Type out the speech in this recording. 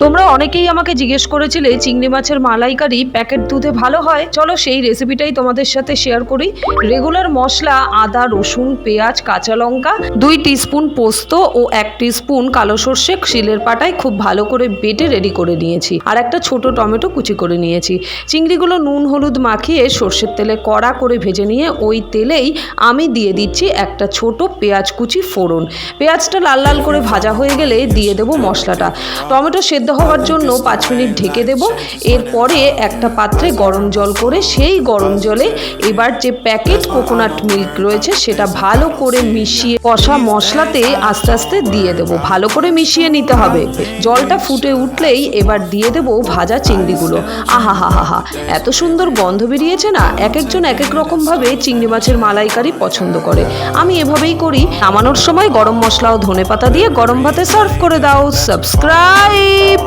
তোমরা অনেকেই আমাকে জিজ্ঞেস করেছিলে চিংড়ি মাছের মালাইকারি প্যাকেট দুধে ভালো হয়। চলো সেই রেসিপিটাই তোমাদের সাথে শেয়ার করি। রেগুলার মশলা আদা, রসুন, পেঁয়াজ, কাঁচা লঙ্কা, 2 টিস্পুন পোস্ত ও 1 টিস্পুন কালো সর্ষে শিলের পাটায় খুব ভালো করে বেটে রেডি করে নিয়েছি। আর একটা ছোট টমেটো কুচি করে নিয়েছি। চিংড়িগুলো নুন হলুদ মাখিয়ে সর্ষের তেলে কড়া করে ভেজে নিয়ে ওই তেলেই আমি দিয়ে দিচ্ছি একটা ছোট পেঁয়াজ কুচি ফোড়ন। পেঁয়াজটা লাল লাল করে ভাজা হয়ে গেলে দিয়ে দেবো মশলাটা। টমেটো সেদ্ধ হওয়ার জন্য 5 মিনিট ঢেকে দেব। এরপরে একটা পাত্রে গরম জল করে সেই গরম জলে এবার যে প্যাকেট কোকোনাট মিল্ক রয়েছে সেটা ভালো করে মিশিয়ে কষা মশলাতে আস্তে আস্তে দিয়ে দেব। ভালো করে মিশিয়ে নিতে হবে। জলটা ফুটে উঠলেই এবার দিয়ে দেব ভাজা চিংড়িগুলো। আহা হা হা হা, এত সুন্দর গন্ধ বেরিয়েছে না। এক একজন এক এক রকম ভাবে চিংড়ি মাছের মালাইকারি পছন্দ করে। আমি এভাবেই করি। নামানোর সময় গরম মশলা ও ধনেপাতা দিয়ে গরম ভাতে সার্ভ করে দাও। সাবস্ক্রাইব।